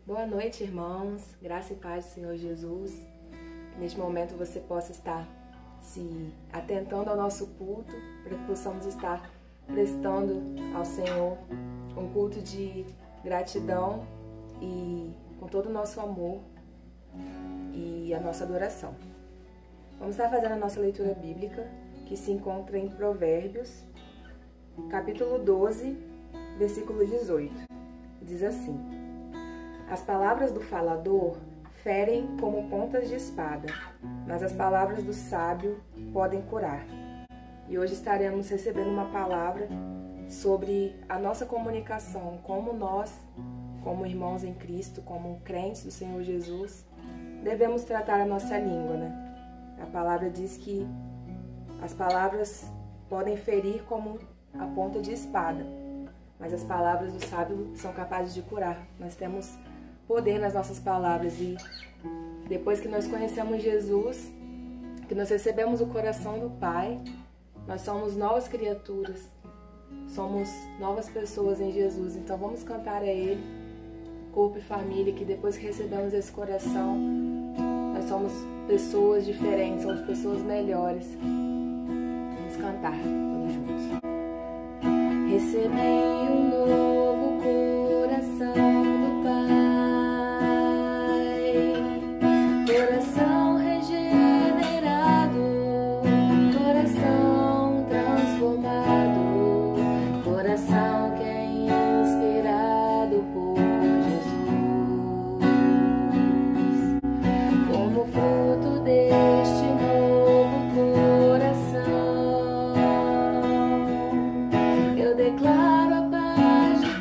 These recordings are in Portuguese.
Boa noite, irmãos. Graça e paz do Senhor Jesus. Que neste momento você possa estar se atentando ao nosso culto, para que possamos estar prestando ao Senhor um culto de gratidão e com todo o nosso amor e a nossa adoração. Vamos estar fazendo a nossa leitura bíblica, que se encontra em Provérbios, capítulo 12, versículo 18. Diz assim: As palavras do falador ferem como pontas de espada, mas as palavras do sábio podem curar. E hoje estaremos recebendo uma palavra sobre a nossa comunicação, como nós, como irmãos em Cristo, como crentes do Senhor Jesus, devemos tratar a nossa língua, né? A palavra diz que as palavras podem ferir como a ponta de espada, mas as palavras do sábio são capazes de curar. Nós temos poder nas nossas palavras e depois que nós conhecemos Jesus, que nós recebemos o coração do Pai, nós somos novas criaturas, somos novas pessoas em Jesus. Então vamos cantar a Ele, corpo e família, que depois que recebemos esse coração, nós somos pessoas diferentes, somos pessoas melhores. Vamos cantar todos juntos. Recebi um novo coração do Pai, coração regenerado, coração transformado, coração que é inspirado por Jesus. Como fruto deste novo coração, eu declaro a paz de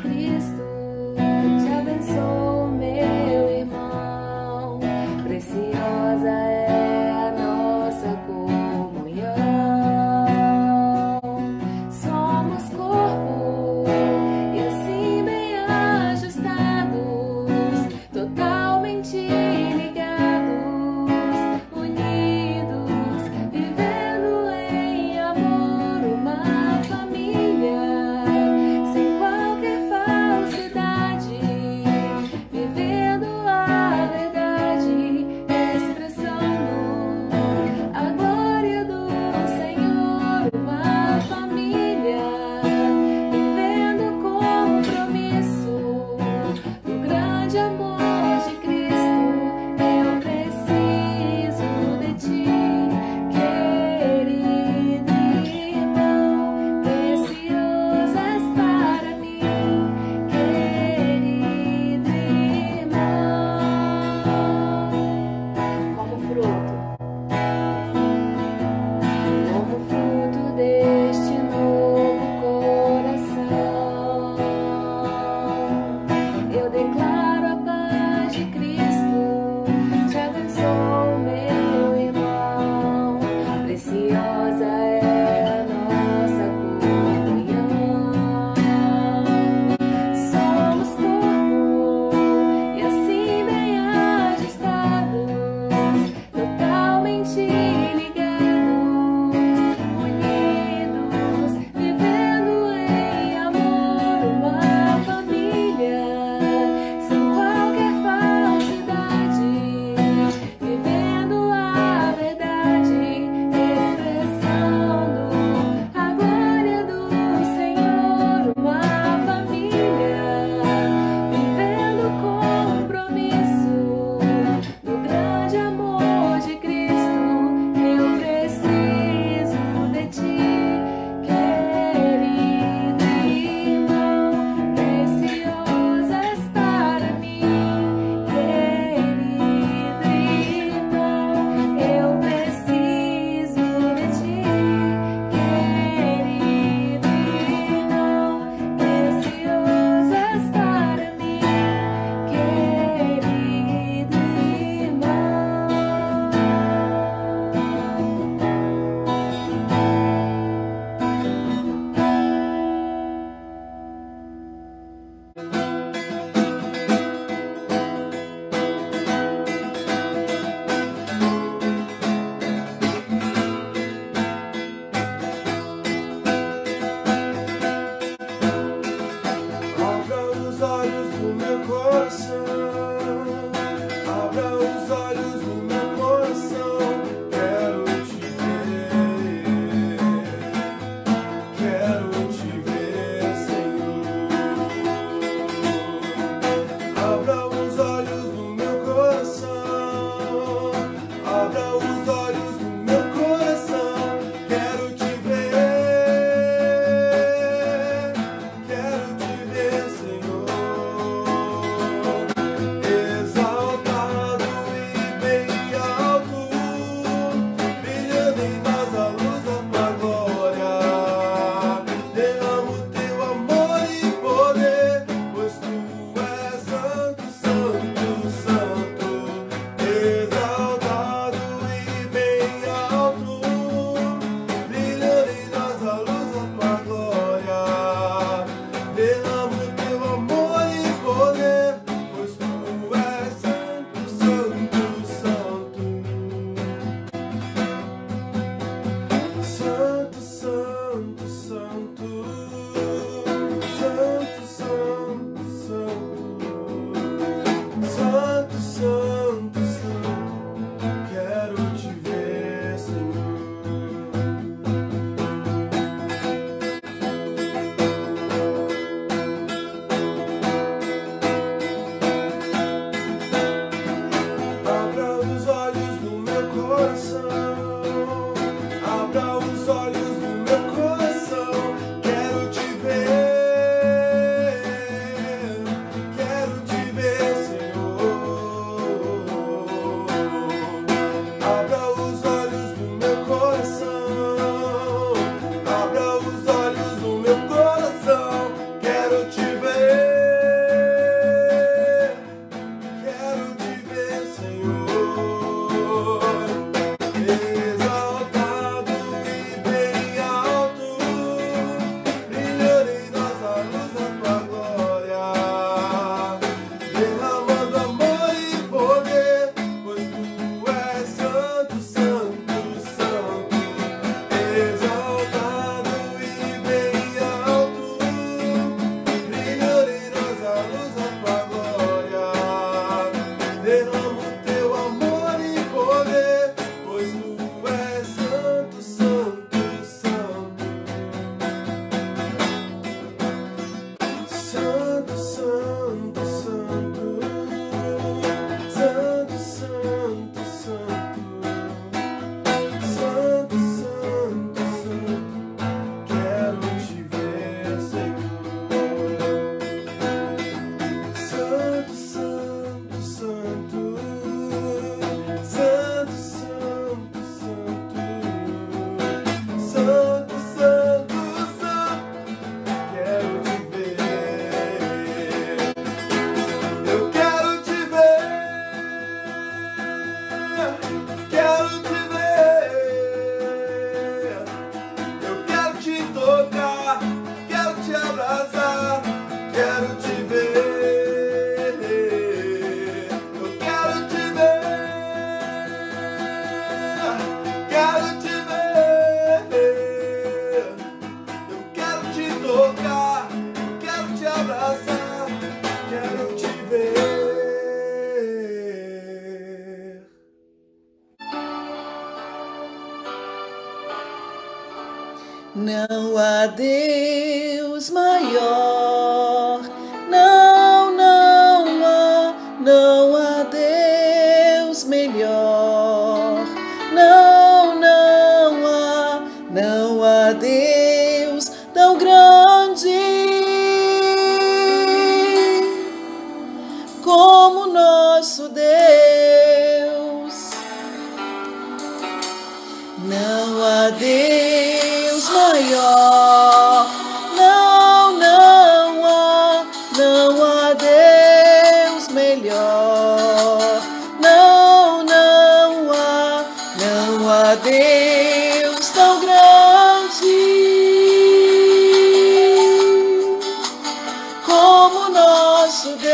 Não há Deus maior, não, não há Deus melhor, não há Deus tão grande como nosso Deus. Não há Deus maior, não há Deus melhor, não há Deus tão grande como nosso Deus.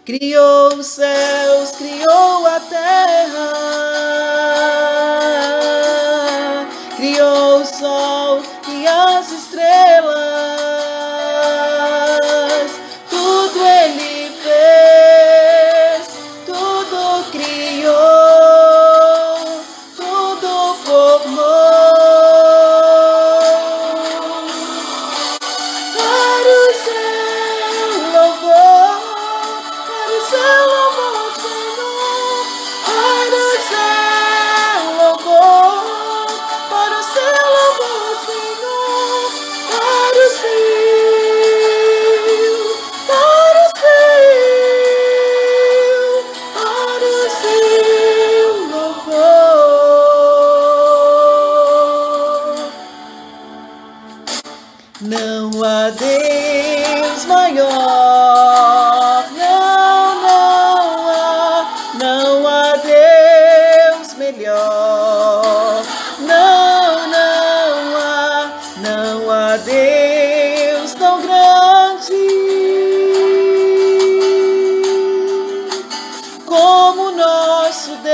Criou os céus, criou a terra, criou o sol e as estrelas, tudo Ele fez, tudo criou, tudo formou. Para o seu louvor, para o seu louvor, Senhor, para o seu louvor, para o seu louvor, Senhor, para o seu louvor. Não há Deus maior, não há Deus melhor, não há Deus tão grande como nosso Deus.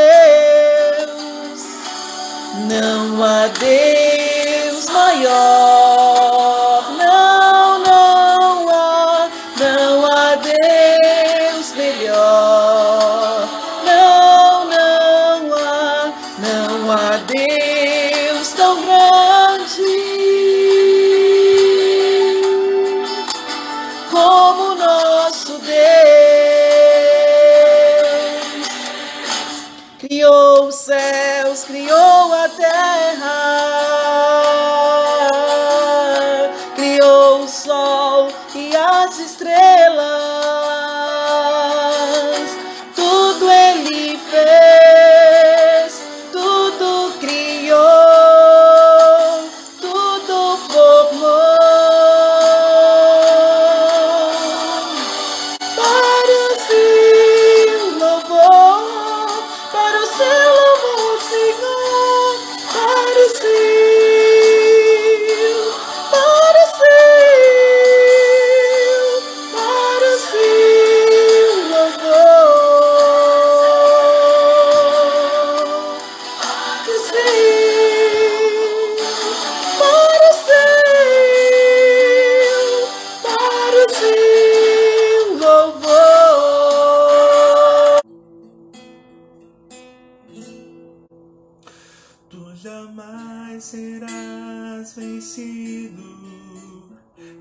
Não há Deus maior, não há Deus melhor, não há Deus tão grande como nosso Deus. Criou os céus, criou a terra, criou o sol e as estrelas, tudo Ele fez, tudo criou, tudo formou. Para o seu louvor, para o seu louvor, Senhor, para o seu jamais serás vencido,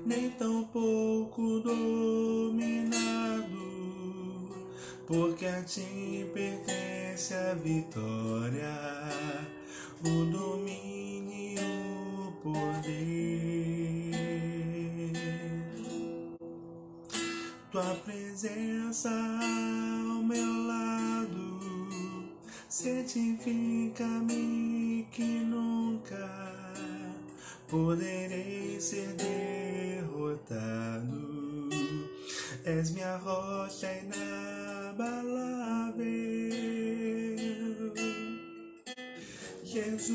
nem tampouco dominado, porque a ti pertence a vitória, o domínio e o poder. Tua presença ao meu lado certifica-me que nunca poderei ser derrotado. És minha rocha inabalável, Jesus,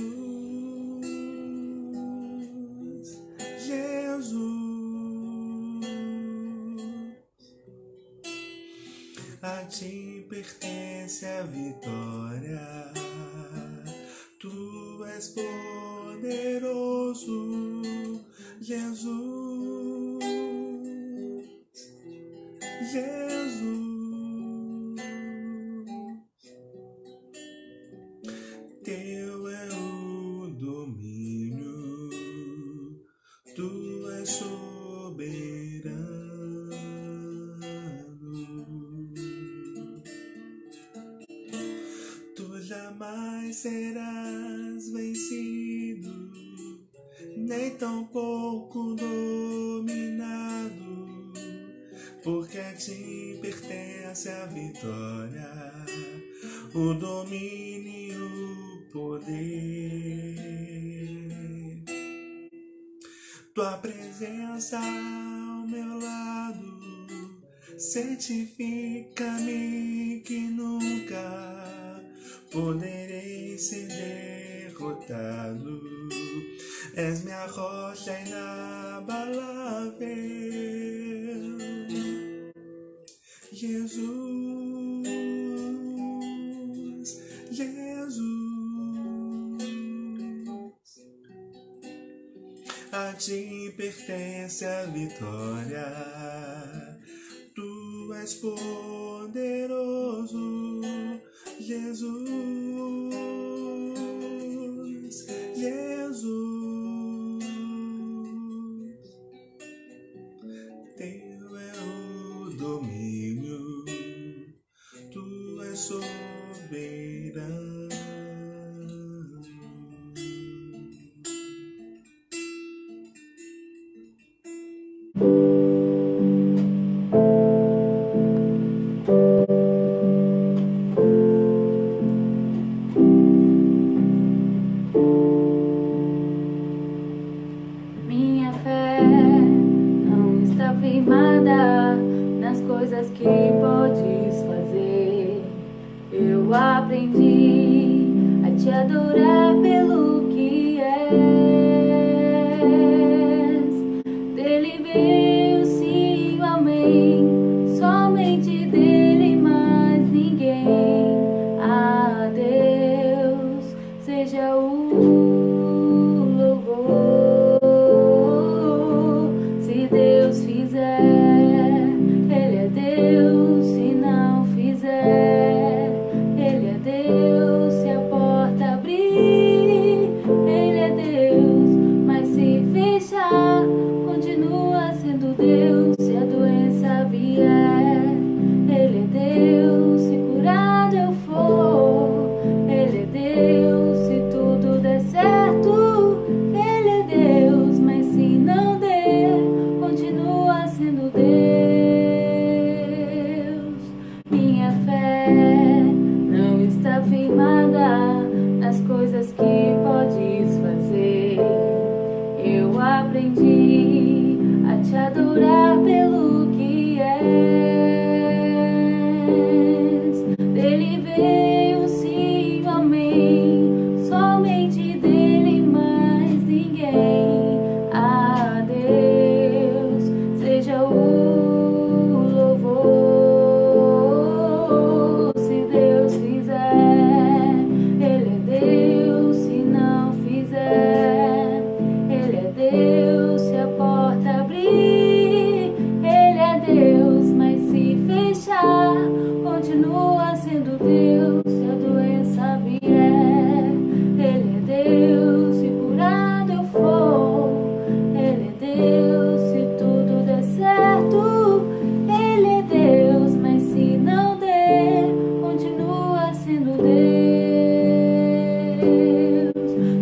Jesus. A ti pertence a vitória, tu és poderoso, Jesus, Jesus. Teu é serás vencido, nem tampouco dominado, porque a ti pertence a vitória, o domínio, o poder. Tua presença ao meu lado certifica-me que nunca poderei ser derrotado. És minha rocha inabalável, Jesus, Jesus. A ti pertence a vitória, tu és poderoso, Jesus, Jesus. Teu é o domínio, tu és soberano. Minha fé não está firmada nas coisas que podes fazer. Eu aprendi a te adorar pelo que és. Dele veio sim o amém, somente dele mais ninguém. A Deus seja o Deus, se a doença vier, Ele é Deus, se curado eu for, Ele é Deus, se tudo der certo, Ele é Deus, mas se não der, continua sendo Deus. Minha fé não está firmada nas coisas que podes fazer. Eu aprendi a te adorar pelo que és. Dele veio sim o amém, somente dele mais ninguém. A Deus seja o louvor. Se Deus fizer, Ele é Deus, se não fizer, Ele é Deus, se a porta abrir, Ele é Deus, mas se fechar, continua sendo Deus. Se a doença vier, Ele é Deus, se curado eu for, Ele é Deus, se tudo der certo, Ele é Deus, mas se não der, continua sendo Deus.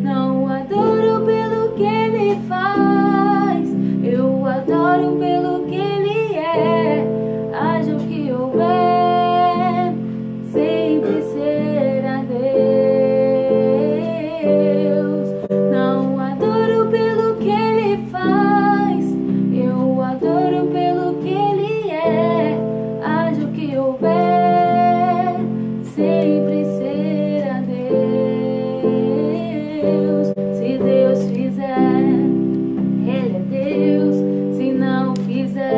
Não adoro pelo que Ele faz, eu adoro pelo que Ele é. Haja o que houver, sempre será Deus. Não adoro pelo que Ele faz, eu adoro pelo que Ele é. Haja o que houver, sempre será Deus. Se Deus fizer, Ele é Deus, se não fizer,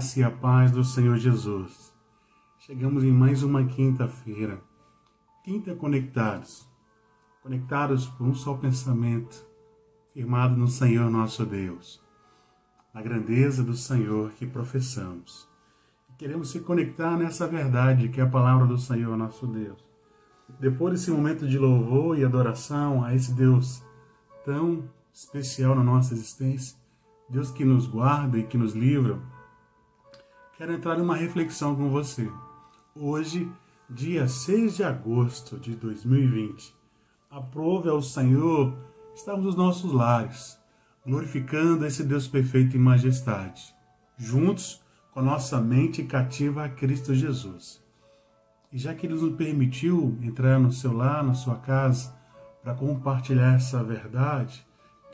graça e a paz do Senhor Jesus. Chegamos em mais uma quinta-feira. Quinta conectados por um só pensamento, firmado no Senhor nosso Deus, na grandeza do Senhor que professamos. E queremos se conectar nessa verdade que é a palavra do Senhor nosso Deus. Depois desse momento de louvor e adoração a esse Deus tão especial na nossa existência, Deus que nos guarda e que nos livra, quero entrar em uma reflexão com você. Hoje, dia 6 de agosto de 2020, aprove ao Senhor estarmos nos nossos lares, glorificando esse Deus perfeito em majestade, juntos com a nossa mente cativa a Cristo Jesus. E já que Ele nos permitiu entrar no seu lar, na sua casa, para compartilhar essa verdade,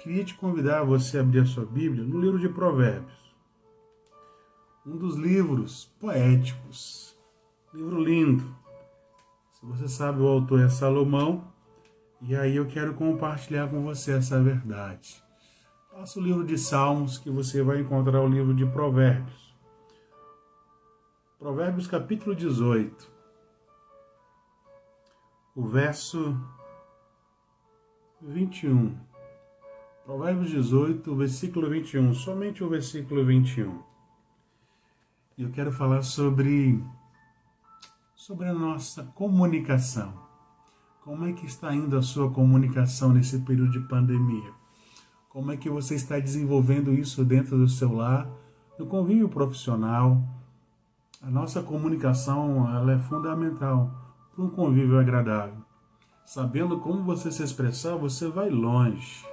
queria te convidar a você a abrir a sua Bíblia no livro de Provérbios. Um dos livros poéticos, livro lindo. Se você sabe, o autor é Salomão, e aí eu quero compartilhar com você essa verdade. Passa o livro de Salmos, que você vai encontrar o livro de Provérbios. Provérbios capítulo 18, o verso 21. Provérbios 18, versículo 21, somente o versículo 21. E eu quero falar sobre a nossa comunicação. Como é que está indo a sua comunicação nesse período de pandemia? Como é que você está desenvolvendo isso dentro do seu lar, no convívio profissional? A nossa comunicação, ela é fundamental para um convívio agradável. Sabendo como você se expressar, você vai longe.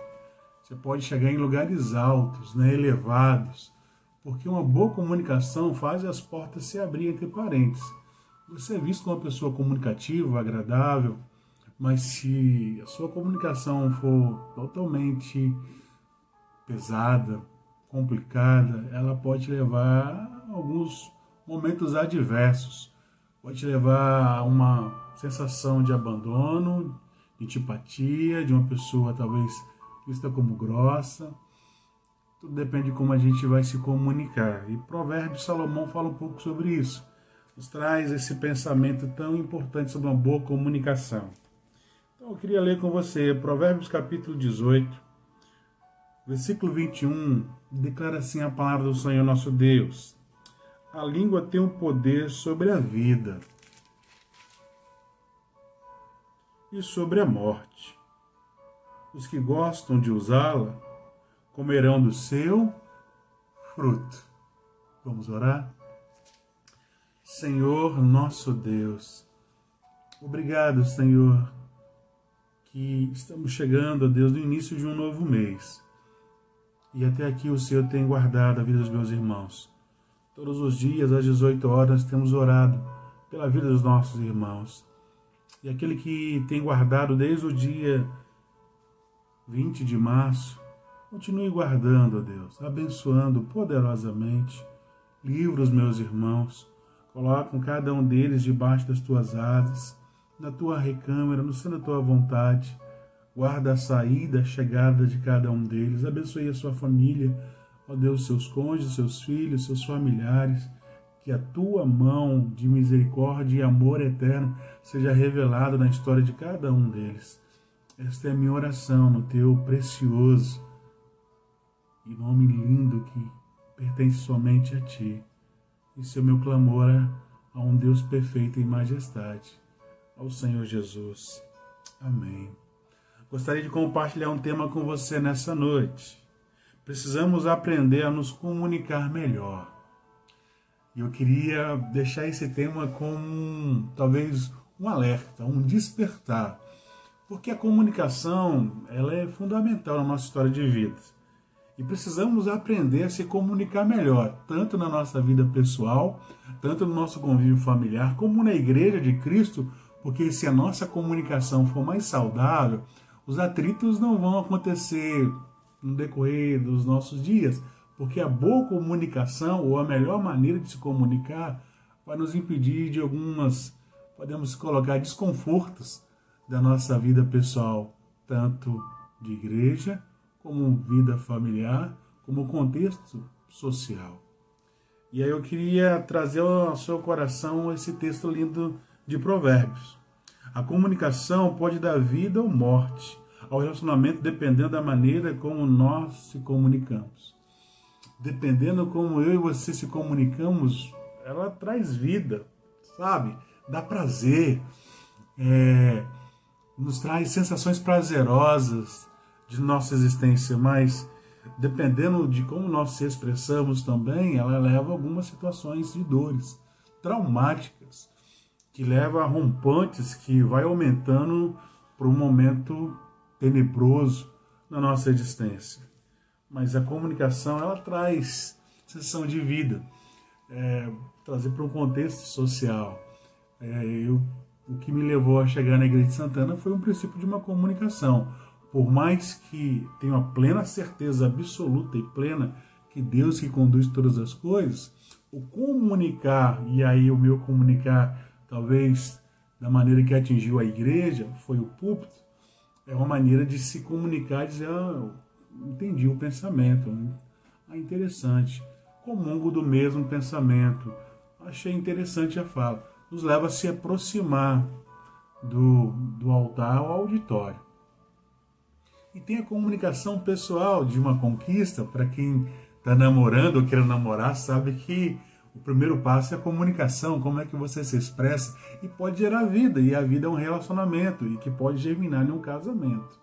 Você pode chegar em lugares altos, elevados, porque uma boa comunicação faz as portas se abrir entre parentes. Você é visto como uma pessoa comunicativa, agradável, mas se a sua comunicação for totalmente pesada, complicada, ela pode levar a alguns momentos adversos. Pode te levar a uma sensação de abandono, de antipatia, de uma pessoa talvez vista como grossa. Tudo depende de como a gente vai se comunicar. E Provérbios de Salomão fala um pouco sobre isso. Nos traz esse pensamento tão importante sobre uma boa comunicação. Então eu queria ler com você Provérbios capítulo 18, versículo 21, declara assim a palavra do Senhor nosso Deus. A língua tem um poder sobre a vida e sobre a morte. Os que gostam de usá-la comerão do seu fruto. Vamos orar? Senhor nosso Deus, obrigado, Senhor, que estamos chegando, ó Deus, no início de um novo mês. E até aqui o Senhor tem guardado a vida dos meus irmãos. Todos os dias, às 18 horas, temos orado pela vida dos nossos irmãos. E aquele que tem guardado desde o dia 20 de março, continue guardando, ó Deus, abençoando poderosamente. Livra os meus irmãos, coloca cada um deles debaixo das tuas asas, na tua recâmara, no centro da tua vontade. Guarda a saída, a chegada de cada um deles. Abençoe a sua família, ó Deus, seus cônjuges, seus filhos, seus familiares, que a tua mão de misericórdia e amor eterno seja revelada na história de cada um deles. Esta é a minha oração no teu precioso e nome lindo que pertence somente a ti. Esse é o meu clamor a um Deus perfeito em majestade, ao Senhor Jesus. Amém. Gostaria de compartilhar um tema com você nessa noite. Precisamos aprender a nos comunicar melhor. E eu queria deixar esse tema como talvez um alerta, um despertar. Porque a comunicação, ela é fundamental na nossa história de vida. E precisamos aprender a se comunicar melhor, tanto na nossa vida pessoal, tanto no nosso convívio familiar, como na igreja de Cristo, porque se a nossa comunicação for mais saudável, os atritos não vão acontecer no decorrer dos nossos dias, porque a boa comunicação, ou a melhor maneira de se comunicar, vai nos impedir de algumas, podemos colocar, desconfortos da nossa vida pessoal, tanto de igreja, como vida familiar, como contexto social. E aí eu queria trazer ao seu coração esse texto lindo de Provérbios. A comunicação pode dar vida ou morte ao relacionamento dependendo da maneira como nós se comunicamos. Dependendo como eu e você se comunicamos, ela traz vida, sabe? Dá prazer, nos traz sensações prazerosas de nossa existência, mas dependendo de como nós se expressamos também, ela leva a algumas situações de dores traumáticas, que leva a rompantes que vai aumentando para um momento tenebroso na nossa existência. Mas a comunicação, ela traz sensação de vida, trazer para um contexto social. O que me levou a chegar na Igreja de Santana foi um princípio de uma comunicação. Por mais que tenha a plena certeza absoluta e plena que Deus que conduz todas as coisas, o comunicar, e aí o meu comunicar talvez da maneira que atingiu a igreja, foi o púlpito, é uma maneira de se comunicar e dizer, entendi o pensamento, interessante, comungo do mesmo pensamento, achei interessante a fala, nos leva a se aproximar do altar ao auditório. E tem a comunicação pessoal de uma conquista. Para quem está namorando ou quer namorar, sabe que o primeiro passo é a comunicação, como é que você se expressa, e pode gerar vida, e a vida é um relacionamento, e que pode germinar em um casamento.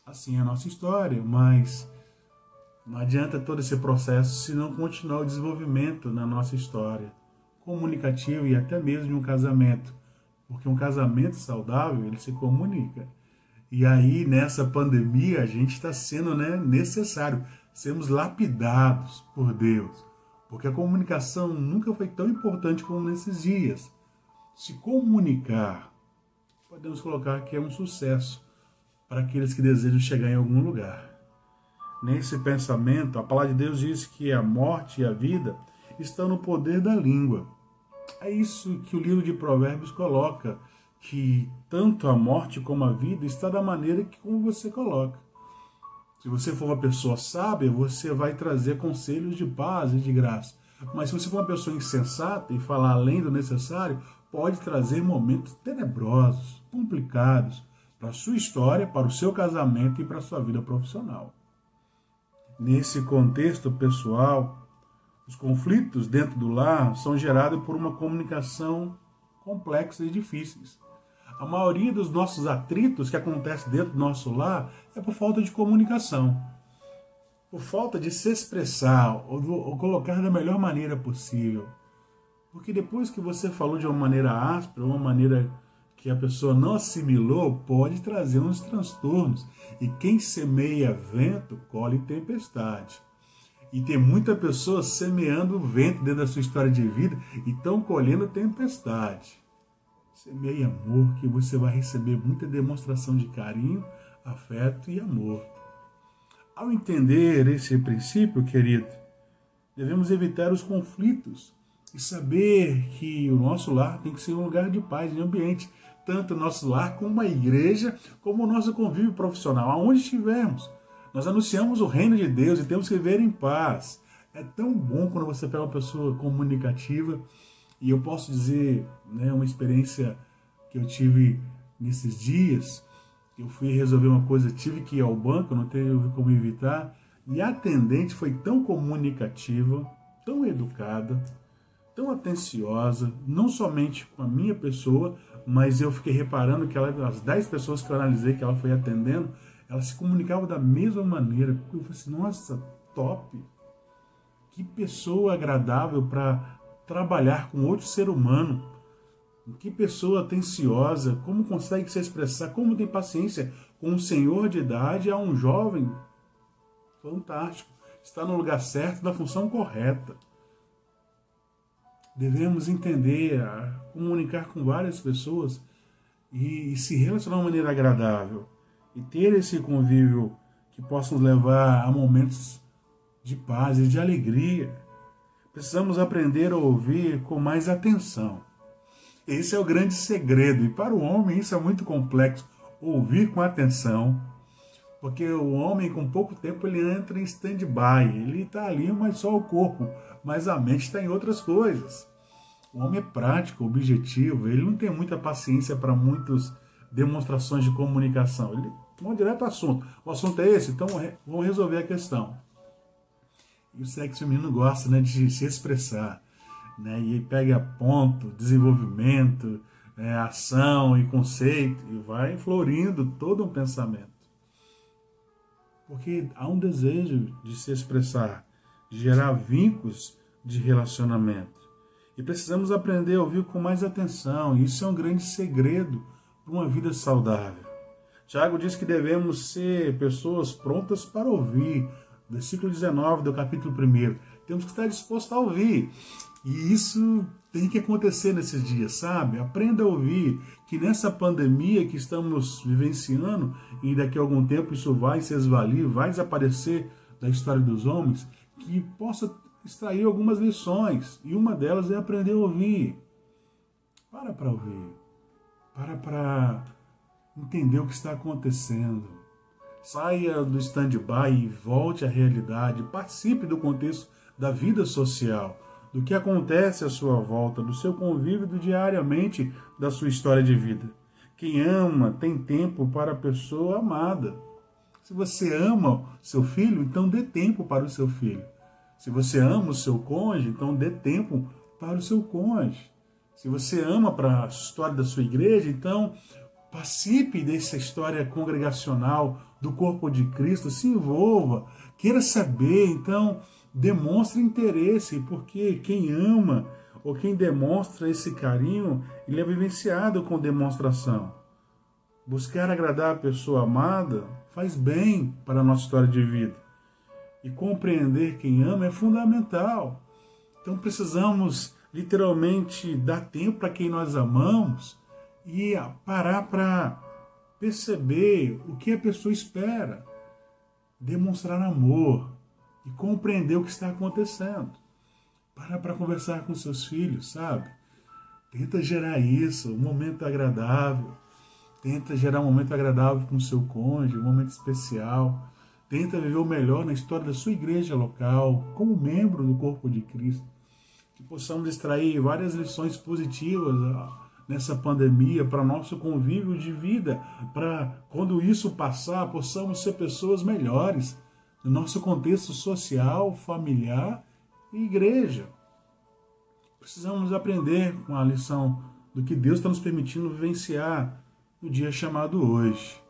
Assim é a nossa história, mas não adianta todo esse processo se não continuar o desenvolvimento na nossa história comunicativo e até mesmo em um casamento, porque um casamento saudável, ele se comunica. E aí, nessa pandemia, a gente está sendo necessário sermos lapidados por Deus, porque a comunicação nunca foi tão importante como nesses dias. Se comunicar, podemos colocar que é um sucesso para aqueles que desejam chegar em algum lugar. Nesse pensamento, a palavra de Deus diz que a morte e a vida estão no poder da língua. É isso que o livro de Provérbios coloca, que tanto a morte como a vida está da maneira que como você coloca. Se você for uma pessoa sábia, você vai trazer conselhos de paz e de graça. Mas se você for uma pessoa insensata e falar além do necessário, pode trazer momentos tenebrosos, complicados, para a sua história, para o seu casamento e para a sua vida profissional. Nesse contexto pessoal, os conflitos dentro do lar são gerados por uma comunicação complexa e difíceis. A maioria dos nossos atritos que acontecem dentro do nosso lar é por falta de comunicação, por falta de se expressar ou colocar da melhor maneira possível. Porque depois que você falou de uma maneira áspera, uma maneira que a pessoa não assimilou, pode trazer uns transtornos. E quem semeia vento, colhe tempestade. E tem muita pessoa semeando vento dentro da sua história de vida e estão colhendo tempestade. Semeie amor, que você vai receber muita demonstração de carinho, afeto e amor. Ao entender esse princípio, querido, devemos evitar os conflitos e saber que o nosso lar tem que ser um lugar de paz, de ambiente. Tanto o nosso lar como a igreja, como o nosso convívio profissional, aonde estivermos. Nós anunciamos o reino de Deus e temos que viver em paz. É tão bom quando você pega uma pessoa comunicativa. E eu posso dizer, uma experiência que eu tive nesses dias. Eu fui resolver uma coisa, tive que ir ao banco, não teve como evitar. E a atendente foi tão comunicativa, tão educada, tão atenciosa, não somente com a minha pessoa, mas eu fiquei reparando que as 10 pessoas que eu analisei que ela foi atendendo, ela se comunicava da mesma maneira. Eu falei assim, nossa, top! Que pessoa agradável para trabalhar com outro ser humano. Que pessoa atenciosa, como consegue se expressar, como tem paciência com um senhor de idade a um jovem. Fantástico. Está no lugar certo, na função correta. Devemos entender, comunicar com várias pessoas e se relacionar de uma maneira agradável. E ter esse convívio que possa nos levar a momentos de paz e de alegria. Precisamos aprender a ouvir com mais atenção. Esse é o grande segredo. E para o homem isso é muito complexo. Ouvir com atenção. Porque o homem, com pouco tempo, ele entra em stand-by. Ele está ali, mas só o corpo. Mas a mente está em outras coisas. O homem é prático, objetivo. Ele não tem muita paciência para muitas demonstrações de comunicação. Ele vai direto ao assunto. O assunto é esse, então vamos resolver a questão. E o sexo feminino gosta, né, de se expressar. Né? E pega ponto, desenvolvimento, ação e conceito. E vai florindo todo um pensamento. Porque há um desejo de se expressar, de gerar vínculos de relacionamento. E precisamos aprender a ouvir com mais atenção. E isso é um grande segredo para uma vida saudável. Tiago diz que devemos ser pessoas prontas para ouvir. Versículo 19 do capítulo 1. Temos que estar dispostos a ouvir. E isso tem que acontecer nesses dias, sabe? Aprenda a ouvir, que nessa pandemia que estamos vivenciando, e daqui a algum tempo isso vai se esvair, vai desaparecer da história dos homens, que possa extrair algumas lições. E uma delas é aprender a ouvir. Para ouvir. Para entender o que está acontecendo. Saia do stand-by e volte à realidade. Participe do contexto da vida social, do que acontece à sua volta, do seu convívio diariamente da sua história de vida. Quem ama tem tempo para a pessoa amada. Se você ama seu filho, então dê tempo para o seu filho. Se você ama o seu cônjuge, então dê tempo para o seu cônjuge. Se você ama para a história da sua igreja, então participe dessa história congregacional do corpo de Cristo, se envolva, queira saber, então demonstre interesse, porque quem ama ou quem demonstra esse carinho, ele é vivenciado com demonstração. Buscar agradar a pessoa amada faz bem para a nossa história de vida. E compreender quem ama é fundamental. Então precisamos literalmente dar tempo para quem nós amamos e parar para perceber o que a pessoa espera, demonstrar amor e compreender o que está acontecendo. Para conversar com seus filhos, sabe? Tenta gerar isso, um momento agradável. Tenta gerar um momento agradável com o seu cônjuge, um momento especial. Tenta viver o melhor na história da sua igreja local, como membro do corpo de Cristo. Que possamos extrair várias lições positivas nessa pandemia para nosso convívio de vida, para quando isso passar, possamos ser pessoas melhores no nosso contexto social, familiar e igreja. Precisamos aprender com a lição do que Deus está nos permitindo vivenciar no dia chamado hoje.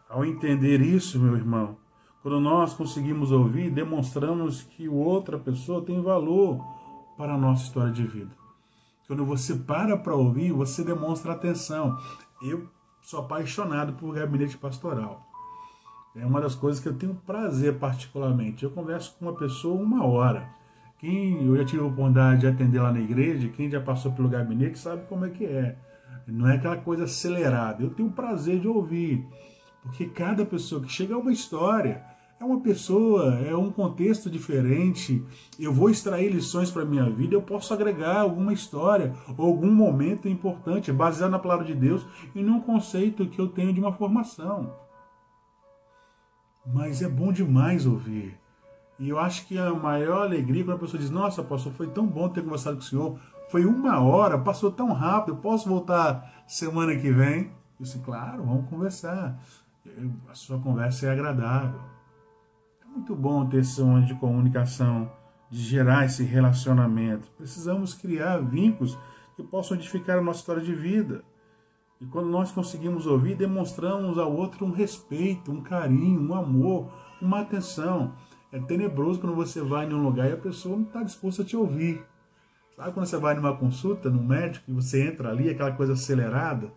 Ao entender isso, meu irmão, quando nós conseguimos ouvir, demonstramos que outra pessoa tem valor para a nossa história de vida. Quando você para ouvir, você demonstra atenção. Eu sou apaixonado por gabinete pastoral. É uma das coisas que eu tenho prazer particularmente. Eu converso com uma pessoa 1 hora. Eu já tive a oportunidade de atender lá na igreja, quem já passou pelo gabinete sabe como é que é. Não é aquela coisa acelerada. Eu tenho o prazer de ouvir. Porque cada pessoa que chega é uma história. É uma pessoa, é um contexto diferente. Eu vou extrair lições para a minha vida, eu posso agregar alguma história ou algum momento importante, baseado na palavra de Deus e num conceito que eu tenho de uma formação. Mas é bom demais ouvir. E eu acho que a maior alegria quando a pessoa diz: nossa, pastor, foi tão bom ter conversado com o senhor. Foi 1 hora, passou tão rápido, posso voltar semana que vem? Eu disse: claro, vamos conversar. A sua conversa é agradável. Muito bom ter esse momento de comunicação, de gerar esse relacionamento. Precisamos criar vínculos que possam edificar a nossa história de vida. E quando nós conseguimos ouvir, demonstramos ao outro um respeito, um carinho, um amor, uma atenção. É tenebroso quando você vai em um lugar e a pessoa não está disposta a te ouvir. Sabe quando você vai numa consulta, num médico, e você entra ali, aquela coisa acelerada,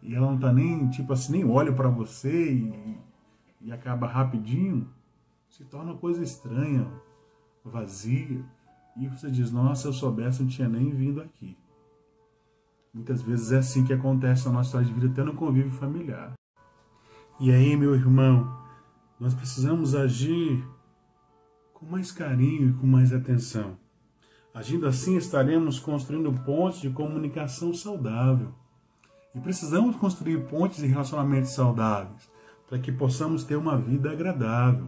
e ela não está nem, tipo assim, nem olha para você e acaba rapidinho? Se torna uma coisa estranha, vazia. E você diz: nossa, se eu soubesse, eu não tinha nem vindo aqui. Muitas vezes é assim que acontece na nossa história de vida, até no convívio familiar. E aí, meu irmão, nós precisamos agir com mais carinho e com mais atenção. Agindo assim, estaremos construindo pontes de comunicação saudável. E precisamos construir pontes de relacionamentos saudáveis, para que possamos ter uma vida agradável.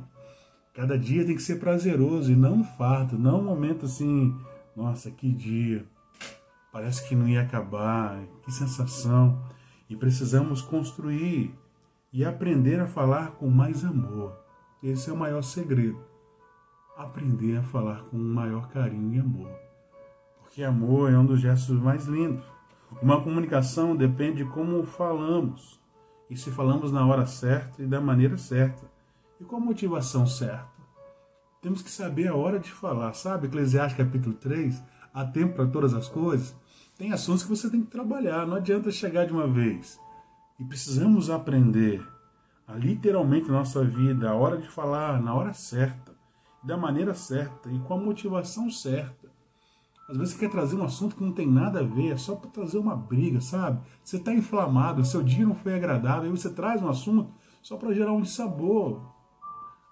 Cada dia tem que ser prazeroso e não um fardo, não um momento assim, nossa, que dia, parece que não ia acabar, que sensação. E precisamos construir e aprender a falar com mais amor. Esse é o maior segredo. Aprender a falar com maior carinho e amor. Porque amor é um dos gestos mais lindos. Uma comunicação depende de como falamos. E se falamos na hora certa e da maneira certa. E com a motivação certa. Temos que saber a hora de falar. Sabe, Eclesiastes capítulo 3, há tempo para todas as coisas. Tem assuntos que você tem que trabalhar. Não adianta chegar de uma vez. E precisamos aprender a literalmente na nossa vida, a hora de falar na hora certa, da maneira certa e com a motivação certa. Às vezes você quer trazer um assunto que não tem nada a ver, é só para trazer uma briga, sabe? Você está inflamado, o seu dia não foi agradável, aí você traz um assunto só para gerar um dissabor.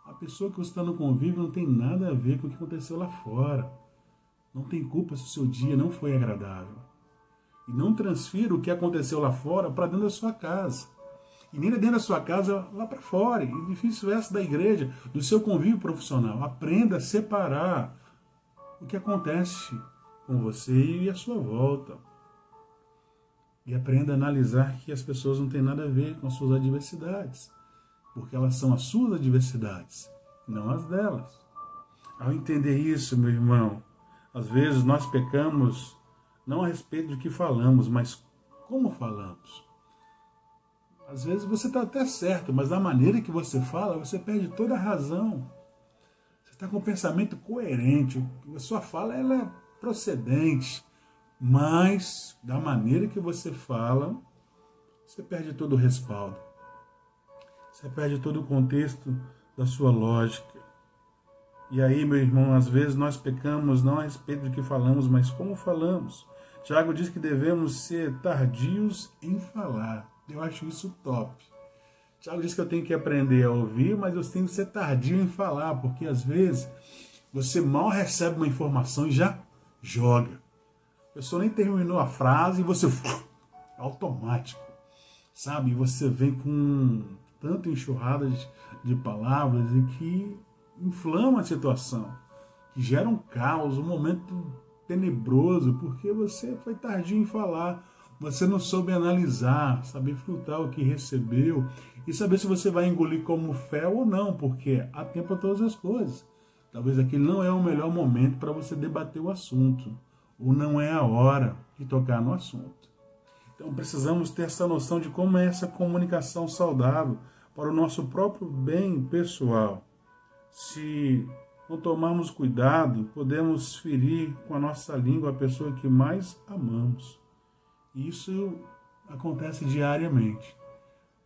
A pessoa que você está no convívio não tem nada a ver com o que aconteceu lá fora. Não tem culpa se o seu dia não foi agradável. E não transfira o que aconteceu lá fora para dentro da sua casa. E nem dentro da sua casa, lá para fora. E vice-versa da igreja, do seu convívio profissional. Aprenda a separar o que acontece com você e a sua volta. E aprenda a analisar que as pessoas não têm nada a ver com as suas adversidades. Porque elas são as suas adversidades, não as delas. Ao entender isso, meu irmão, às vezes nós pecamos não a respeito do que falamos, mas como falamos. Às vezes você está até certo, mas da maneira que você fala, você perde toda a razão. Você está com um pensamento coerente, a sua fala ela é procedente, mas da maneira que você fala, você perde todo o respaldo. Você perde todo o contexto da sua lógica. E aí, meu irmão, às vezes nós pecamos não a respeito do que falamos, mas como falamos. Tiago diz que devemos ser tardios em falar. Eu acho isso top. Tiago diz que eu tenho que aprender a ouvir, mas eu tenho que ser tardio em falar, porque às vezes você mal recebe uma informação e já joga. A pessoa nem terminou a frase e você automático, sabe? Você vem com tanta enxurrada de palavras e que inflama a situação, que gera um caos, um momento tenebroso, porque você foi tardio em falar. Você não soube analisar, saber filtrar o que recebeu e saber se você vai engolir como fé ou não, porque há tempo para todas as coisas. Talvez aquele não é o melhor momento para você debater o assunto, ou não é a hora de tocar no assunto. Então precisamos ter essa noção de como é essa comunicação saudável para o nosso próprio bem pessoal. Se não tomarmos cuidado, podemos ferir com a nossa língua a pessoa que mais amamos. Isso acontece diariamente.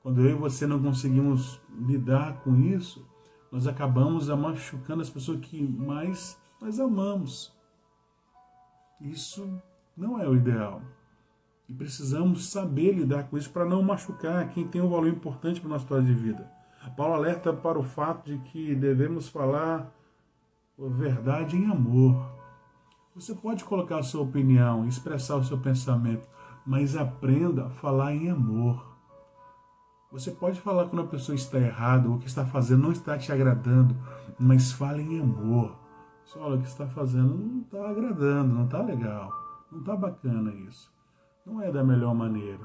Quando eu e você não conseguimos lidar com isso, nós acabamos machucando as pessoas que mais nós amamos. Isso não é o ideal. E precisamos saber lidar com isso para não machucar quem tem um valor importante para a nossa história de vida. Paulo alerta para o fato de que devemos falar a verdade em amor. Você pode colocar a sua opinião, expressar o seu pensamento, mas aprenda a falar em amor. Você pode falar quando a pessoa está errada, ou o que está fazendo não está te agradando, mas fale em amor. Você olha, o que está fazendo não está agradando, não está legal, não está bacana isso. Não é da melhor maneira.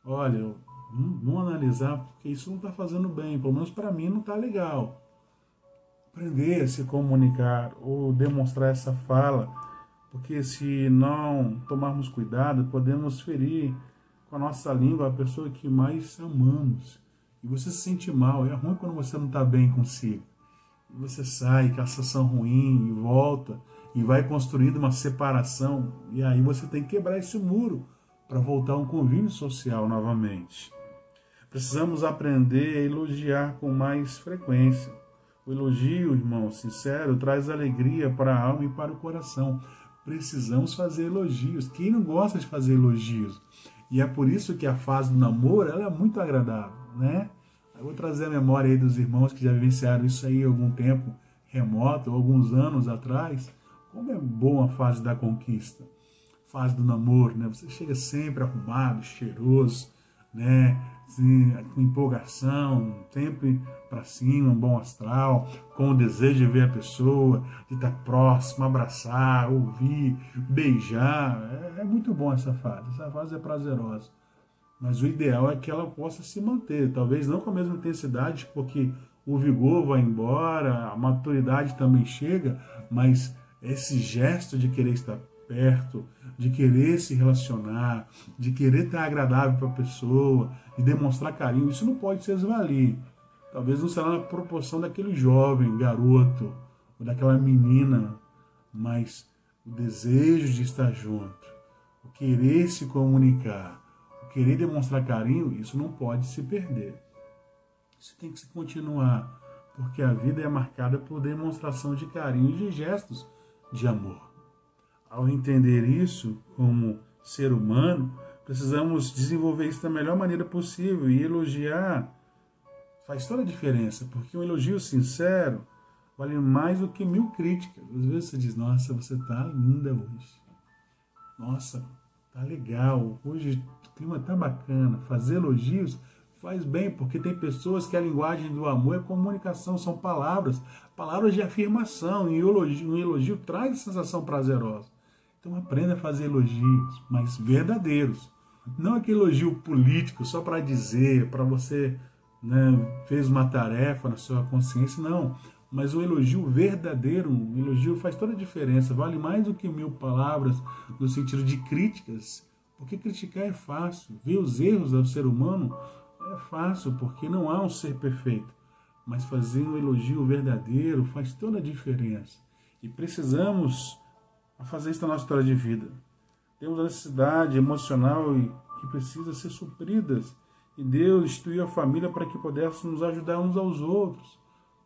Olha, vamos analisar, porque isso não está fazendo bem, pelo menos para mim não está legal. Aprender a se comunicar ou demonstrar essa fala, porque se não tomarmos cuidado, podemos ferir com a nossa língua a pessoa que mais amamos. E você se sente mal, é ruim quando você não está bem consigo. E você sai com a sensação ruim e volta e vai construindo uma separação. E aí você tem que quebrar esse muro para voltar a um convívio social novamente. Precisamos aprender a elogiar com mais frequência. O elogio, irmão, sincero, traz alegria para a alma e para o coração. Precisamos fazer elogios. Quem não gosta de fazer elogios? E é por isso que a fase do namoro ela é muito agradável, né? Eu vou trazer a memória aí dos irmãos que já vivenciaram isso aí há algum tempo remoto, alguns anos atrás. Como é boa a fase da conquista, fase do namoro, né? Você chega sempre arrumado, cheiroso, né? Assim, com empolgação, sempre para cima, um bom astral, com o desejo de ver a pessoa, de estar próximo, abraçar, ouvir, beijar. É muito bom essa fase é prazerosa. Mas o ideal é que ela possa se manter, talvez não com a mesma intensidade, porque o vigor vai embora, a maturidade também chega, mas esse gesto de querer estar perto, de querer se relacionar, de querer estar agradável para a pessoa, de demonstrar carinho, isso não pode se esvair. Talvez não será na proporção daquele jovem, garoto, ou daquela menina, mas o desejo de estar junto, o querer se comunicar, o querer demonstrar carinho, isso não pode se perder. Isso tem que se continuar, porque a vida é marcada por demonstração de carinho e de gestos de amor. Ao entender isso como ser humano, precisamos desenvolver isso da melhor maneira possível e elogiar faz toda a diferença, porque um elogio sincero vale mais do que 1000 críticas. Às vezes você diz, nossa, você está linda hoje. Nossa, tá legal. Hoje o clima tá bacana. Fazer elogios faz bem, porque tem pessoas que a linguagem do amor é comunicação, são palavras de afirmação, e um elogio traz sensação prazerosa. Então aprenda a fazer elogios, mas verdadeiros. Não aquele elogio político só para dizer, para você, né, fez uma tarefa na sua consciência, não. Mas um elogio verdadeiro, um elogio faz toda a diferença, vale mais do que 1000 palavras no sentido de críticas, porque criticar é fácil, ver os erros do ser humano é fácil, porque não há um ser perfeito. Mas fazer um elogio verdadeiro faz toda a diferença. E precisamos fazer isso na nossa história de vida. Temos a necessidade emocional que precisa ser supridas. E Deus instituiu a família para que pudéssemos nos ajudar uns aos outros.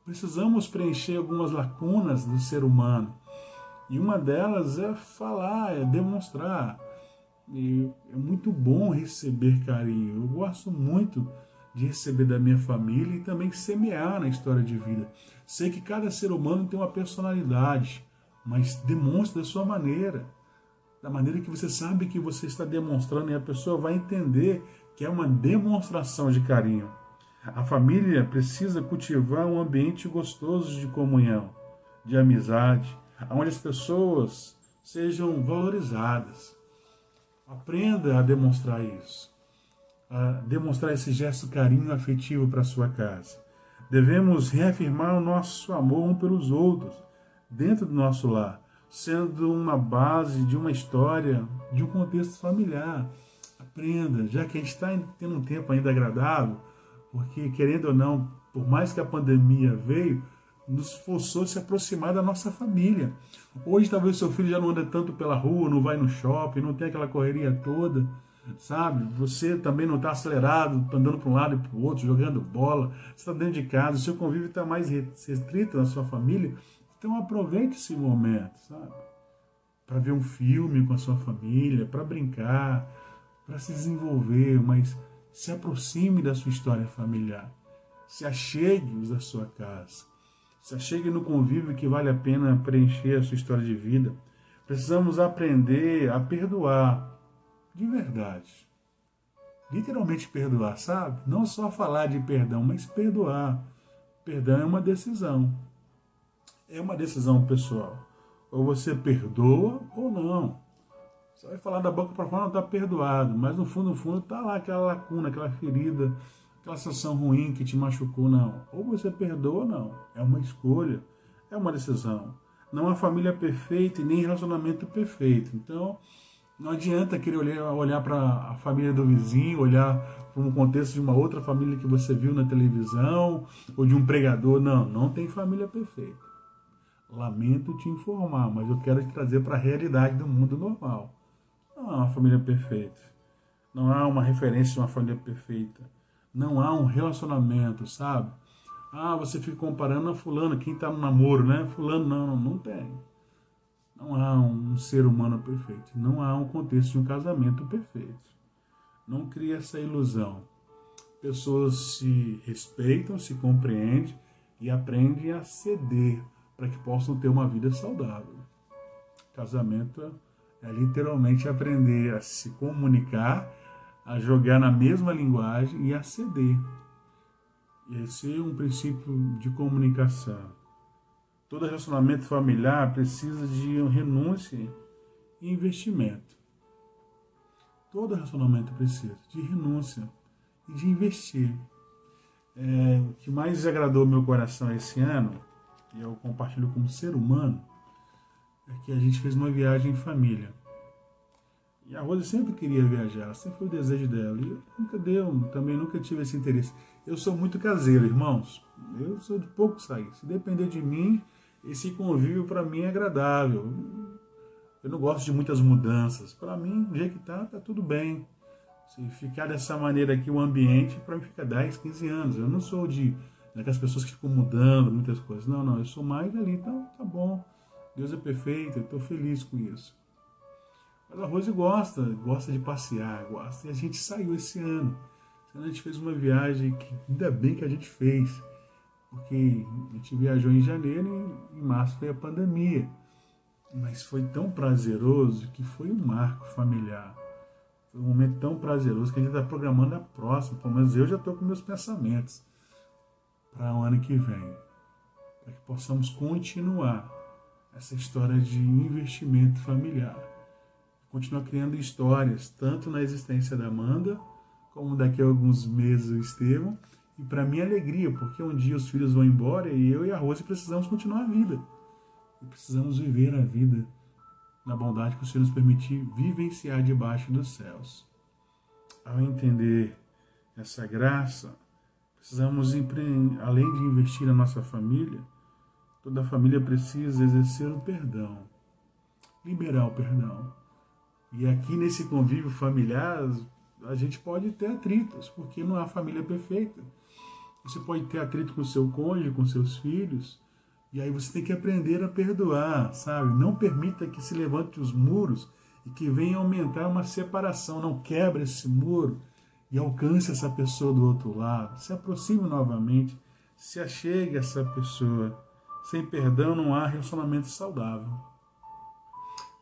Precisamos preencher algumas lacunas do ser humano. E uma delas é falar, é demonstrar. E é muito bom receber carinho. Eu gosto muito de receber da minha família e também semear na história de vida. Sei que cada ser humano tem uma personalidade, mas demonstre da sua maneira. Da maneira que você sabe que você está demonstrando, e a pessoa vai entender que é uma demonstração de carinho. A família precisa cultivar um ambiente gostoso de comunhão, de amizade, onde as pessoas sejam valorizadas. Aprenda a demonstrar isso, a demonstrar esse gesto carinho afetivo para a sua casa. Devemos reafirmar o nosso amor um pelos outros, dentro do nosso lar, sendo uma base de uma história, de um contexto familiar. Aprenda, já que a gente está tendo um tempo ainda agradável, porque, querendo ou não, por mais que a pandemia veio, nos forçou a se aproximar da nossa família. Hoje talvez seu filho já não anda tanto pela rua, não vai no shopping, não tem aquela correria toda, sabe? Você também não está acelerado, andando para um lado e para o outro, jogando bola, você está dentro de casa, o seu convívio está mais restrito na sua família. Então aproveite esse momento, sabe? Para ver um filme com a sua família, para brincar, para se desenvolver, mas se aproxime da sua história familiar. Se achegue-os da sua casa. Se achegue no convívio que vale a pena preencher a sua história de vida. Precisamos aprender a perdoar de verdade. Literalmente perdoar, sabe? Não só falar de perdão, mas perdoar. Perdão é uma decisão. É uma decisão pessoal. Ou você perdoa ou não. Você vai falar da boca para fora, não está perdoado. Mas no fundo está lá aquela lacuna, aquela ferida, aquela sensação ruim que te machucou, não. Ou você perdoa ou não. É uma escolha, é uma decisão. Não há família perfeita e nem relacionamento perfeito. Então, não adianta querer olhar para a família do vizinho, olhar para um contexto de uma outra família que você viu na televisão, ou de um pregador. Não, não tem família perfeita. Lamento te informar, mas eu quero te trazer para a realidade do mundo normal. Não há uma família perfeita. Não há uma referência de uma família perfeita. Não há um relacionamento, sabe? Você fica comparando a fulano, quem está no namoro, né? Fulano, não tem. Não há um ser humano perfeito. Não há um contexto de um casamento perfeito. Não crie essa ilusão. Pessoas se respeitam, se compreendem e aprendem a ceder para que possam ter uma vida saudável. Casamento é literalmente aprender a se comunicar, a jogar na mesma linguagem e a ceder. E esse é um princípio de comunicação. Todo relacionamento familiar precisa de renúncia e investimento. Todo relacionamento precisa de renúncia e de investir. O que mais agradou meu coração esse ano, e eu compartilho como ser humano, é que a gente fez uma viagem em família. E a Rose sempre queria viajar, sempre foi o desejo dela. E eu nunca tive esse interesse. Eu sou muito caseiro, irmãos. Eu sou de pouco sair. Se depender de mim, esse convívio para mim é agradável. Eu não gosto de muitas mudanças. Para mim, do jeito que tá tudo bem. Se ficar dessa maneira aqui, o ambiente, para mim fica 10, 15 anos. Eu não sou daquelas pessoas que ficam mudando muitas coisas. Não, eu sou mais ali, então tá bom. Deus é perfeito, eu estou feliz com isso. Mas a Rose gosta de passear, gosta. E a gente saiu esse ano. A gente fez uma viagem que ainda bem que a gente fez. Porque a gente viajou em janeiro e em março foi a pandemia. Mas foi tão prazeroso que foi um marco familiar. Foi um momento tão prazeroso que a gente está programando a próxima. Pelo menos eu já estou com meus pensamentos para o ano que vem. Para que possamos continuar essa história de investimento familiar. Continuar criando histórias, tanto na existência da Amanda, como daqui a alguns meses o Estevão, e para minha alegria, porque um dia os filhos vão embora e eu e a Rose precisamos continuar a vida. E precisamos viver a vida na bondade que o Senhor nos permitir vivenciar debaixo dos céus. Ao entender essa graça, precisamos, além de investir na nossa família, toda a família precisa exercer o perdão, liberar o perdão. E aqui nesse convívio familiar, a gente pode ter atritos, porque não há família perfeita. Você pode ter atrito com o seu cônjuge, com seus filhos, e aí você tem que aprender a perdoar, sabe? Não permita que se levante os muros e que venha aumentar uma separação. Não quebre esse muro e alcance essa pessoa do outro lado. Se aproxime novamente, se achegue a essa pessoa. Sem perdão não há relacionamento saudável.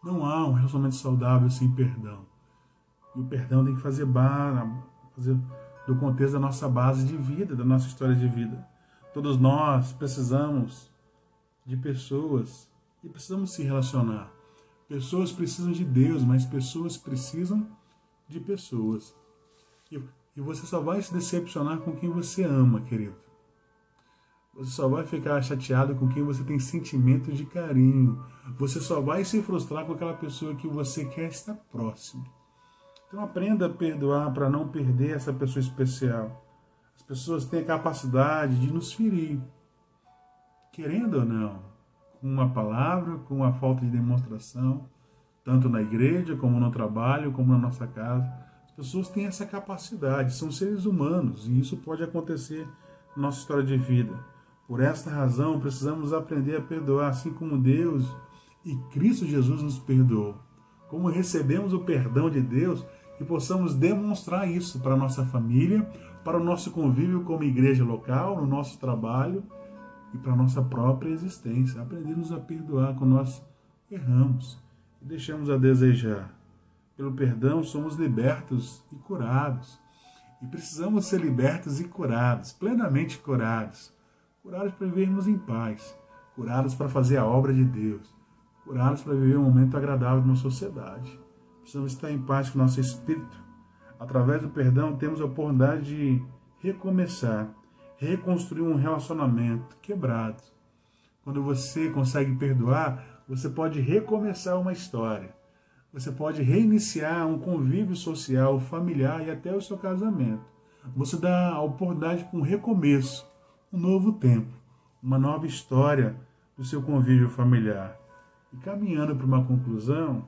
Não há um relacionamento saudável sem perdão. E o perdão tem que fazer do contexto da nossa base de vida, da nossa história de vida. Todos nós precisamos de pessoas e precisamos se relacionar. Pessoas precisam de Deus, mas pessoas precisam de pessoas. E você só vai se decepcionar com quem você ama, querido. Você só vai ficar chateado com quem você tem sentimento de carinho. Você só vai se frustrar com aquela pessoa que você quer estar próximo. Então aprenda a perdoar para não perder essa pessoa especial. As pessoas têm a capacidade de nos ferir, querendo ou não, com uma palavra, com uma falta de demonstração, tanto na igreja, como no trabalho, como na nossa casa. As pessoas têm essa capacidade, são seres humanos, e isso pode acontecer na nossa história de vida. Por esta razão, precisamos aprender a perdoar, assim como Deus e Cristo Jesus nos perdoou. Como recebemos o perdão de Deus, que possamos demonstrar isso para a nossa família, para o nosso convívio como igreja local, no nosso trabalho e para a nossa própria existência. Aprendemos a perdoar quando nós erramos e deixamos a desejar. Pelo perdão somos libertos e curados. E precisamos ser libertos e curados, plenamente curados. Curados para vivermos em paz, curados para fazer a obra de Deus, curados para viver um momento agradável na sociedade. Precisamos estar em paz com o nosso espírito. Através do perdão temos a oportunidade de recomeçar, reconstruir um relacionamento quebrado. Quando você consegue perdoar, você pode recomeçar uma história. Você pode reiniciar um convívio social, familiar e até o seu casamento. Você dá a oportunidade para um recomeço, um novo tempo, uma nova história do seu convívio familiar. E caminhando para uma conclusão,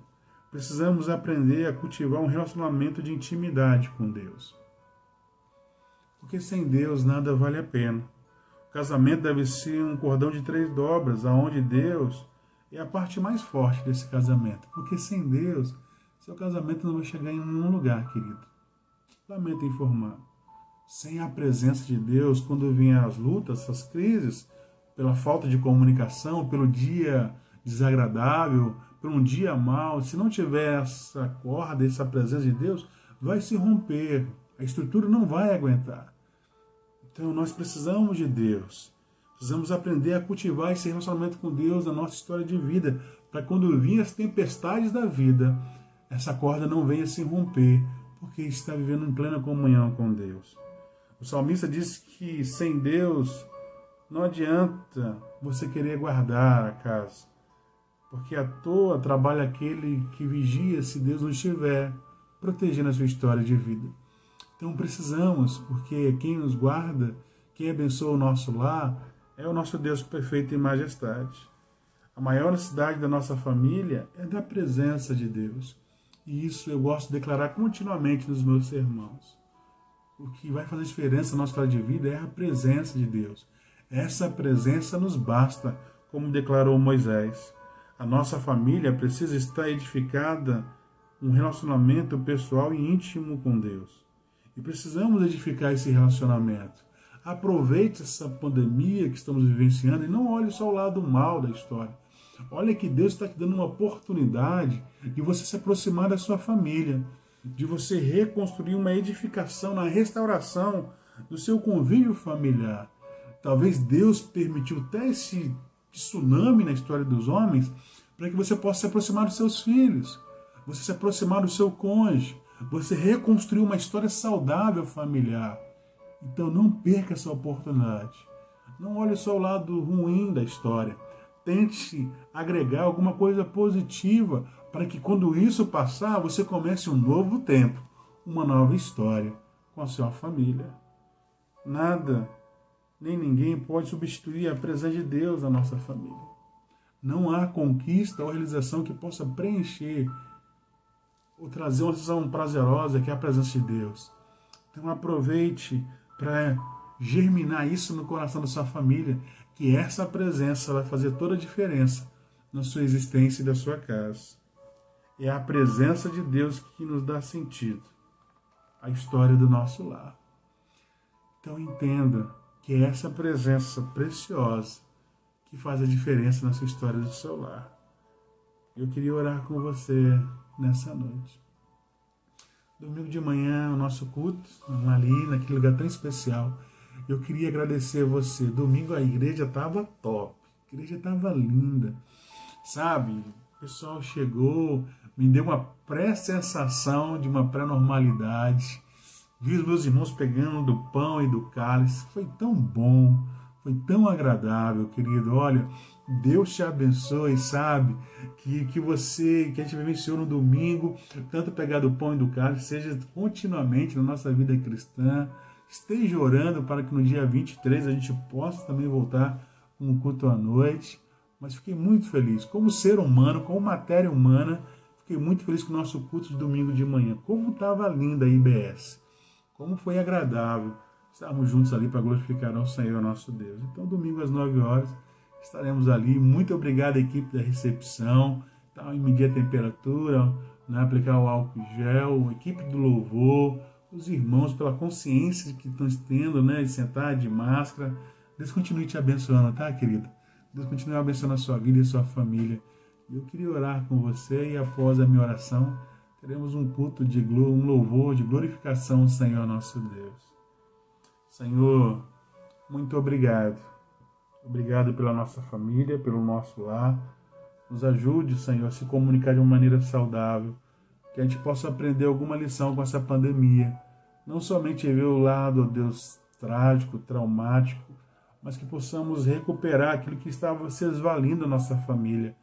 precisamos aprender a cultivar um relacionamento de intimidade com Deus. Porque sem Deus nada vale a pena. O casamento deve ser um cordão de 3 dobras, onde Deus é a parte mais forte desse casamento. Porque sem Deus, seu casamento não vai chegar em nenhum lugar, querido. Lamento informar. Sem a presença de Deus, quando vêm as lutas, as crises, pela falta de comunicação, pelo dia desagradável, por um dia mau, se não tiver essa corda, essa presença de Deus, vai se romper, a estrutura não vai aguentar. Então nós precisamos de Deus, precisamos aprender a cultivar esse relacionamento com Deus na nossa história de vida, para quando virem as tempestades da vida, essa corda não venha se romper, porque está vivendo em plena comunhão com Deus. O salmista disse que sem Deus não adianta você querer guardar a casa, porque à toa trabalha aquele que vigia se Deus não estiver protegendo a sua história de vida. Então precisamos, porque quem nos guarda, quem abençoa o nosso lar, é o nosso Deus perfeito em majestade. A maior necessidade da nossa família é da presença de Deus. E isso eu gosto de declarar continuamente nos meus sermãos. O que vai fazer diferença na nossa história de vida é a presença de Deus. Essa presença nos basta, como declarou Moisés. A nossa família precisa estar edificada um relacionamento pessoal e íntimo com Deus. E precisamos edificar esse relacionamento. Aproveite essa pandemia que estamos vivenciando e não olhe só o lado mal da história. Olha que Deus está te dando uma oportunidade de você se aproximar da sua família, de você reconstruir uma edificação na restauração do seu convívio familiar. Talvez Deus permitiu até esse tsunami na história dos homens para que você possa se aproximar dos seus filhos, você se aproximar do seu cônjuge, você reconstruir uma história saudável familiar. Então não perca essa oportunidade. Não olhe só o lado ruim da história. Tente agregar alguma coisa positiva para que quando isso passar, você comece um novo tempo, uma nova história com a sua família. Nada, nem ninguém pode substituir a presença de Deus na nossa família. Não há conquista ou realização que possa preencher ou trazer uma sensação prazerosa que é a presença de Deus. Então aproveite para germinar isso no coração da sua família, que essa presença vai fazer toda a diferença na sua existência e da sua casa. É a presença de Deus que nos dá sentido à história do nosso lar. Então entenda que é essa presença preciosa que faz a diferença na sua história do seu lar. Eu queria orar com você nessa noite. Domingo de manhã, o nosso culto, ali naquele lugar tão especial. Eu queria agradecer a você. Domingo a igreja estava top, a igreja estava linda, sabe? O pessoal chegou, me deu uma pré-sensação de uma pré-normalidade. Vi os meus irmãos pegando do pão e do cálice. Foi tão bom, foi tão agradável, querido. Olha, Deus te abençoe, sabe? Que você, que a gente vivenciou no domingo, tanto pegar do pão e do cálice, seja continuamente na nossa vida cristã. Esteja orando para que no dia 23 a gente possa também voltar com um culto à noite. Mas fiquei muito feliz. Como ser humano, como matéria humana, fiquei muito feliz com o nosso culto de domingo de manhã. Como estava linda a IBS. Como foi agradável estarmos juntos ali para glorificar ao Senhor nosso Deus. Então, domingo às 9 horas, estaremos ali. Muito obrigado à equipe da recepção, tá, em medir a temperatura, né, aplicar o álcool gel, a equipe do louvor, os irmãos pela consciência que estão tendo, né, de sentar de máscara. Deus continue te abençoando, tá, querido? Deus continue abençoando a sua vida e a sua família. Eu queria orar com você e após a minha oração, teremos um culto de um louvor, de glorificação ao Senhor nosso Deus. Senhor, muito obrigado. Obrigado pela nossa família, pelo nosso lar. Nos ajude, Senhor, a se comunicar de uma maneira saudável, que a gente possa aprender alguma lição com essa pandemia. Não somente ver o lado, ó Deus, trágico, traumático, mas que possamos recuperar aquilo que estava se esvalindo na nossa família.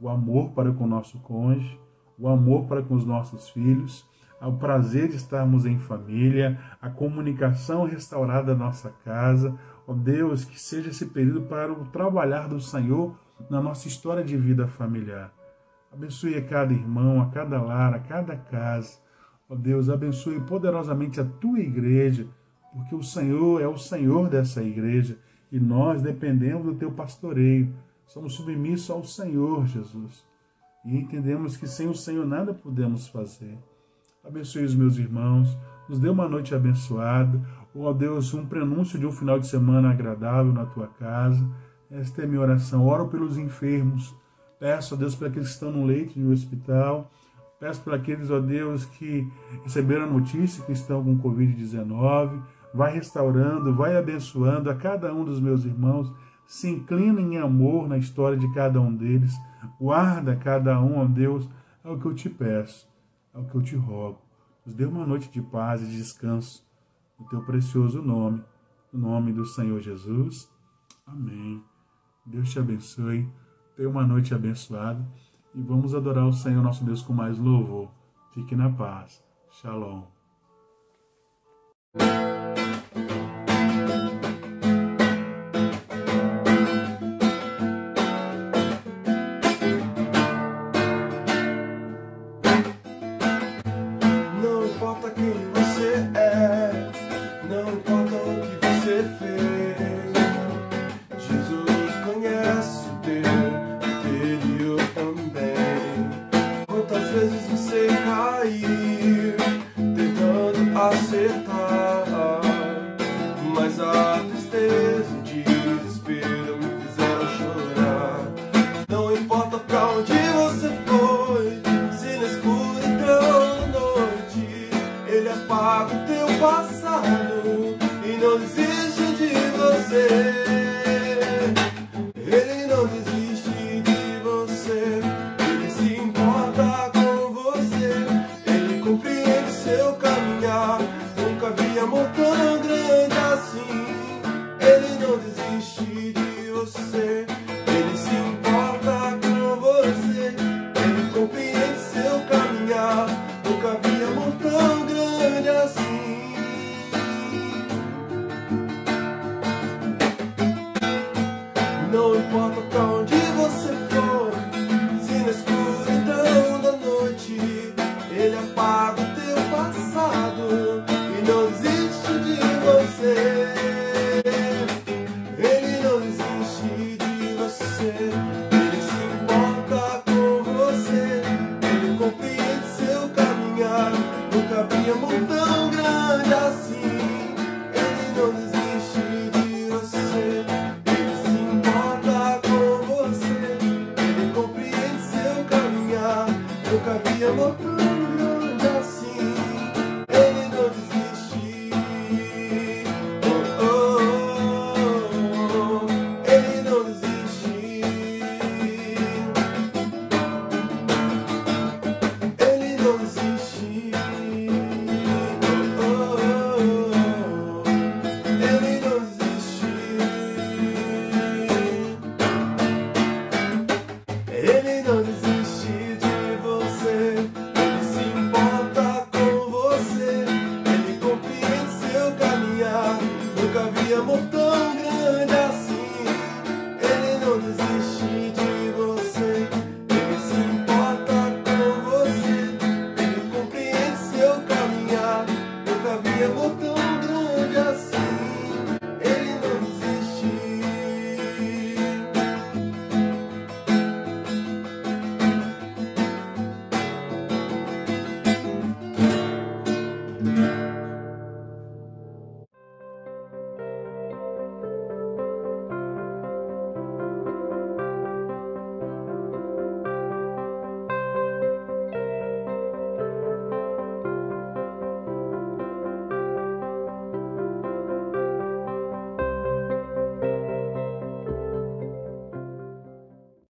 O amor para com o nosso cônjuge, o amor para com os nossos filhos, o prazer de estarmos em família, a comunicação restaurada da nossa casa. Ó Deus, que seja esse período para o trabalhar do Senhor na nossa história de vida familiar. Abençoe a cada irmão, a cada lar, a cada casa. Ó Deus, abençoe poderosamente a tua igreja, porque o Senhor é o Senhor dessa igreja e nós dependemos do teu pastoreio. Somos submissos ao Senhor, Jesus. E entendemos que sem o Senhor nada podemos fazer. Abençoe os meus irmãos, nos dê uma noite abençoada. Ó Deus, um prenúncio de um final de semana agradável na tua casa. Esta é a minha oração. Oro pelos enfermos. Peço a Deus para aqueles que estão no leito de um hospital. Peço por aqueles, ó Deus, que receberam a notícia que estão com Covid-19. Vai restaurando, vai abençoando a cada um dos meus irmãos. Se inclina em amor na história de cada um deles. Guarda cada um, ó Deus, é o que eu te peço, é o que eu te rogo. Nos dê uma noite de paz e de descanso no teu precioso nome, no nome do Senhor Jesus. Amém. Deus te abençoe. Tenha uma noite abençoada. E vamos adorar o Senhor nosso Deus com mais louvor. Fique na paz. Shalom. Não importa quem você é, não importa o que você fez, Jesus conhece o teu interior também. Quantas vezes você caiu tentando acertar, mas a tristeza e o desespero me fizeram chorar. Não importa pra onde você foi, se na escuridão da noite Ele apaga o teu passado e não desiste de você. Ele não desiste de você, Ele se importa com você, Ele compreende seu caminhar. Nunca vi amor tão grande assim. Ele não desiste de você, Ele se importa com você, Ele compreende seu caminhar. Nunca vi amor tão grande assim. Não importa pra onde você for, se na escuridão da noite Ele apaga o teu passado e não desiste de você. Ele não desiste de você, Ele se importa com você, Ele compreende seu caminhar. Nunca vi amor tão